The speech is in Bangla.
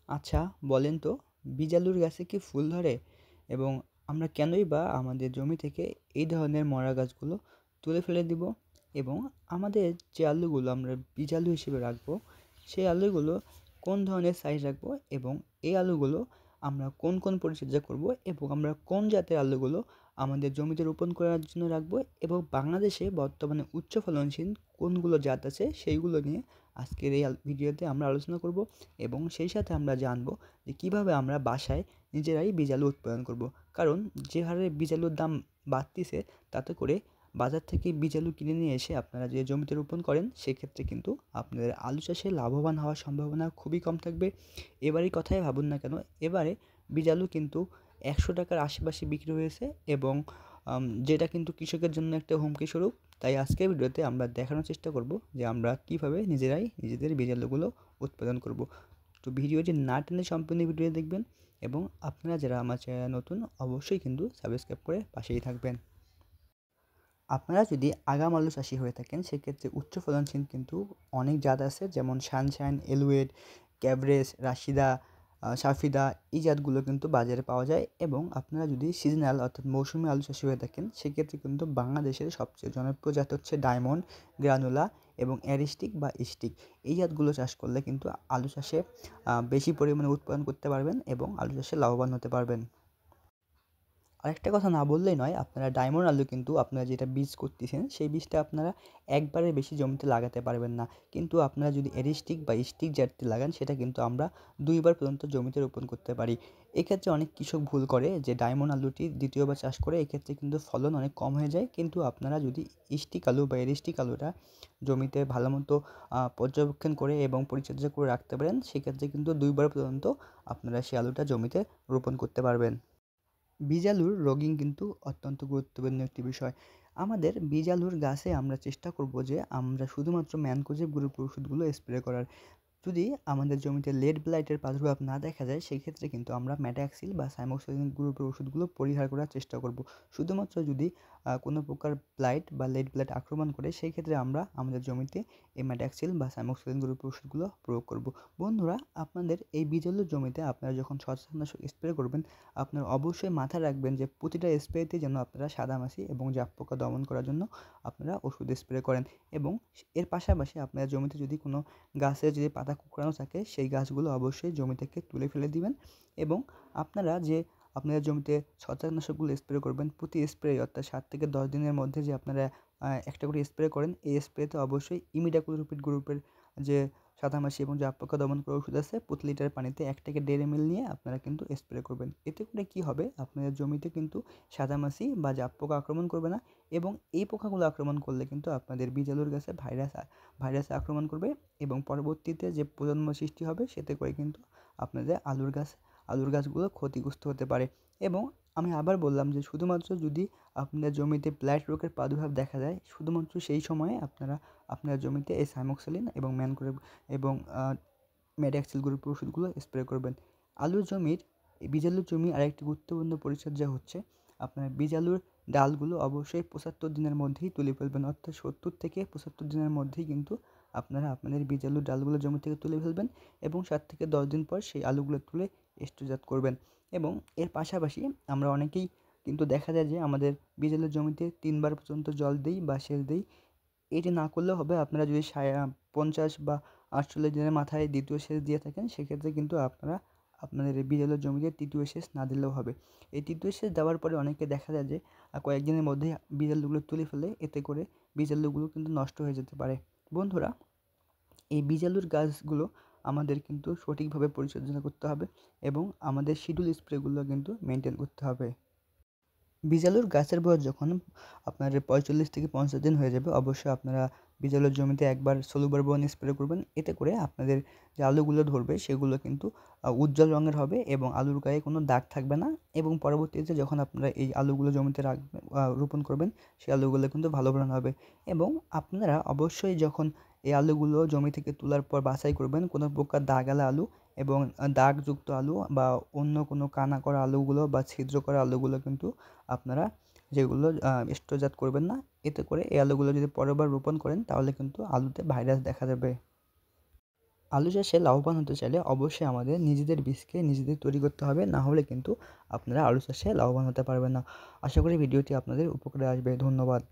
আচ্ছা, বলেন তো, বীজ আলুর গাছে কি ফুল ধরে? এবং আমরা কেনই বা আমাদের জমি থেকে এই ধরনের মরা গাছগুলো তুলে ফেলে দিব? এবং আমাদের যে আলুগুলো আমরা বীজ আলু হিসেবে রাখবো, সেই আলুগুলো কোন ধরনের সাইজ রাখবো? এবং এই আলুগুলো আমরা কোন কোন পরিচর্যা করব? এবং আমরা কোন জাতের আলুগুলো আমাদের জমিতে রোপণ করার জন্য রাখবো? এবং বাংলাদেশে বর্তমানে উচ্চ ফলনশীল কোনগুলো জাত আছে সেইগুলো নিয়ে আজকের এই ভিডিওতে আমরা আলোচনা করব। এবং সেই সাথে আমরা জানবো যে কীভাবে আমরা বাসায় নিজেরাই বীজ আলু উৎপাদন করব। কারণ যে হারে বীজ আলুর দাম বাড়তিছে, তাতে করে বাজার থেকে বীজ আলু কিনে নিয়ে এসে আপনারা যে জমিতে রোপণ করেন, সেক্ষেত্রে কিন্তু আপনাদের আলু চাষে লাভবান হওয়ার সম্ভাবনা খুবই কম থাকবে। এবারের কথাই ভাবুন না কেন, এবারে বীজ আলু কিন্তু 100 টাকার আশেপাশে বিক্রি হয়েছে, এবং যেটা কিন্তু কৃষকের জন্য একটা হুমকি স্বরূপ। তাই আজকের ভিডিওতে আমরা দেখানোর চেষ্টা করব যে আমরা কীভাবে নিজেরাই নিজেদের বীজ আলুগুলো উৎপাদন করব। তো ভিডিওটি না টেনে সম্পূর্ণ ভিডিও দেখবেন, এবং আপনারা যারা আমার চ্যানেলে নতুন, অবশ্যই কিন্তু সাবস্ক্রাইব করে পাশেই থাকবেন। আপনারা যদি আগাম আলু চাষি হয়ে থাকেন, সেক্ষেত্রে উচ্চ ফলনশীল কিন্তু অনেক জাত আছে, যেমন সানশাইন, এলুয়েড, ক্যাভরেজ, রাশিদা, সাফিদা, এই জাতগুলো কিন্তু বাজারে পাওয়া যায়। এবং আপনারা যদি সিজনাল অর্থাৎ মৌসুমি আলু চাষি হয়ে থাকেন, সেক্ষেত্রে কিন্তু বাংলাদেশের সবচেয়ে জনপ্রিয় জাত হচ্ছে ডায়মন্ড, গ্রানুলা এবং অ্যারিস্টিক বা স্টিক। এই জাতগুলো চাষ করলে কিন্তু আলু চাষে বেশি পরিমাণে উৎপাদন করতে পারবেন এবং আলু চাষে লাভবান হতে পারবেন। আরেকটা কথা না বললেই নয়, আপনারা ডায়মন্ড আলু কিন্তু আপনারা যেটা বীজ করতেছেন, সেই বীজটা আপনারা একবারের বেশি জমিতে লাগাতে পারবেন না। কিন্তু আপনারা যদি এরিস্টিক বা স্টিক জাতটি লাগান, সেটা কিন্তু আমরা 2 বার পর্যন্ত জমিতে রোপণ করতে পারি। এক্ষেত্রে অনেক কৃষক ভুল করে যে ডায়মন্ড আলুটি দ্বিতীয়বার চাষ করে, এক্ষেত্রে কিন্তু ফলন অনেক কম হয়ে যায়। কিন্তু আপনারা যদি স্টিক আলু বা এরিস্টিক আলুটা জমিতে ভালোমতো পর্যবেক্ষণ করে এবং পরিচর্যা করে রাখতে পারেন, সেক্ষেত্রে কিন্তু 2 বার পর্যন্ত আপনারা সেই আলুটা জমিতে রোপণ করতে পারবেন। বীজ আলুর রোগিং কিন্তু অত্যন্ত গুরুত্বপূর্ণ একটি বিষয়। আমাদের বীজ আলুর গাছে আমরা চেষ্টা করব যে আমরা শুধুমাত্র ম্যানকোজেব গ্রুপের ওষুধগুলো স্প্রে করার। যদি আমাদের জমিতে লেড ব্লাইটের প্রাদুর্ভাব না দেখা যায়, সেক্ষেত্রে কিন্তু আমরা ম্যাটাক্সিল বা সাইমোক্সিলিন গ্রুপের ওষুধগুলো পরিহার করার চেষ্টা করব। শুধুমাত্র যদি কোনো প্রকার ব্লাইট বা লেড ব্লাইট আক্রমণ করে, সেই ক্ষেত্রে আমরা আমাদের জমিতে এই ম্যাটাক্সিল বা সাইমোক্সিলিন গ্রুপের ওষুধগুলো প্রয়োগ করব। বন্ধুরা, আপনাদের এই বীজ আলুর জমিতে আপনারা যখন ছত্রাকনাশক স্প্রে করবেন, আপনারা অবশ্যই মাথায় রাখবেন যে প্রতিটা স্প্রেতে যেন আপনারা সাদামাছি এবং জাপ পোকা দমন করার জন্য আপনারা ওষুধ স্প্রে করেন। এবং এর পাশাপাশি আপনার জমিতে যদি কোনো গাছের যদি পাতা কুঁকড়ানো থাকে, সেই গাছগুলো অবশ্যই জমি থেকে তুলে ফেলে দিবেন। এবং আপনারা যে আপনাদের জমিতে ছত্রাকনাশকগুলো স্প্রে করবেন, প্রতি স্প্রে অর্থাৎ 7 থেকে 10 দিনের মধ্যে যে আপনারা একটা করে স্প্রে করেন, এই স্প্রেতে অবশ্যই ইমিডাক্লোপিড গ্রুপের যে সাদামাছি এবং জাপ পোকা দমন করার ওষুধ আছে, প্রতি লিটার পানিতে 1 থেকে 1.5 ml নিয়ে আপনারা কিন্তু স্প্রে করবেন। এতে করে কী হবে, আপনাদের জমিতে কিন্তু সাদামাছি বা জাপ পোকা আক্রমণ করবে না। এবং এই পোকাগুলো আক্রমণ করলে কিন্তু আপনাদের বীজ আলুর গাছে ভাইরাস আক্রমণ করবে, এবং পরবর্তীতে যে প্রজন্ম সৃষ্টি হবে, সেতে করে কিন্তু আপনাদের আলুর গাছগুলো ক্ষতিগ্রস্ত হতে পারে। এবং আমি আবার বললাম যে শুধুমাত্র যদি আপনাদের জমিতে ব্লাইট রোগের প্রাদুর্ভাব দেখা যায়, শুধুমাত্র সেই সময়ে আপনারা আপনার জমিতে এই সাইমোক্সিলিন এবং এবং ম্যাডাক্সিল গ্রুপের ওষুধগুলো স্প্রে করবেন। আলুর জমির বীজ আলুর জমি আরেকটি গুরুত্বপূর্ণ পরিচর্যা হচ্ছে, আপনার বীজ আলুর ডালগুলো অবশ্যই 75 দিনের মধ্যেই তুলে ফেলবেন। অর্থাৎ 70 থেকে 75 দিনের মধ্যেই কিন্তু আপনারা আপনাদের বীজ আলুর ডালগুলো জমি থেকে তুলে ফেলবেন, এবং 7 থেকে 10 দিন পর সেই আলুগুলো তুলে স্টোরজাত করবেন। এবং এর পাশাপাশি আমরা অনেকেই কিন্তু দেখা যায় যে আমাদের বীজ আলুর জমিতে 3 বার পর্যন্ত জল দেই বা সেচ দেই। এটি না করলেও হবে, আপনারা যদি 50 বা 48 দিনের মাথায় দ্বিতীয় সেচ দিয়ে থাকেন, সেক্ষেত্রে কিন্তু আপনারা আপনাদের এই বীজ আলুর জমিতে তৃতীয় সেচ না দিলেও হবে। এই তৃতীয় সেচ দেওয়ার পরে অনেকে দেখা যায় যে কয়েকদিনের মধ্যেই বীজ আলুগুলো তুলে ফেলে, এতে করে বীজ আলুগুলো কিন্তু নষ্ট হয়ে যেতে পারে। বন্ধুরা, এই বীজ আলুর গাছগুলো আমাদের কিন্তু সঠিকভাবে পরিচর্যা করতে হবে, এবং আমাদের শিডিউল স্প্রেগুলো কিন্তু মেনটেন করতে হবে। বীজ আলুর গাছের বয়স যখন আপনার 45 থেকে 50 দিন হয়ে যাবে, অবশ্যই আপনারা বীজ আলুর জমিতে একবার সলুবার বোন স্প্রে করবেন। এতে করে আপনাদের যে আলুগুলো ধরবে, সেগুলো কিন্তু উজ্জ্বল রঙের হবে এবং আলুর গায়ে কোনো দাগ থাকবে না। এবং পরবর্তীতে যখন আপনারা এই আলুগুলো জমিতে রোপণ করবেন, সেই আলুগুলো কিন্তু ভালো ফলন হবে। এবং আপনারা অবশ্যই যখন এই আলুগুলো জমি থেকে তোলার পর বাছাই করবেন, কোনো প্রকার দাগওয়ালা আলু এবং দাগযুক্ত আলু বা অন্য কোনো কানা করা আলুগুলো বা ছিদ্র করা আলুগুলো কিন্তু আপনারা যেগুলো স্টোরজাত করবেন না। এতে করে এই আলুগুলো যদি পরের বার রোপণ করেন, তাহলে কিন্তু আলুতে ভাইরাস দেখা যাবে। আলু চাষে লাভবান হতে চাইলে অবশ্যই আমাদের নিজেদের বীজকে নিজেদের তৈরি করতে হবে, না হলে কিন্তু আপনারা আলু চাষে লাভবান হতে পারবেন না। আশা করি ভিডিওটি আপনাদের উপকারে আসবে। ধন্যবাদ।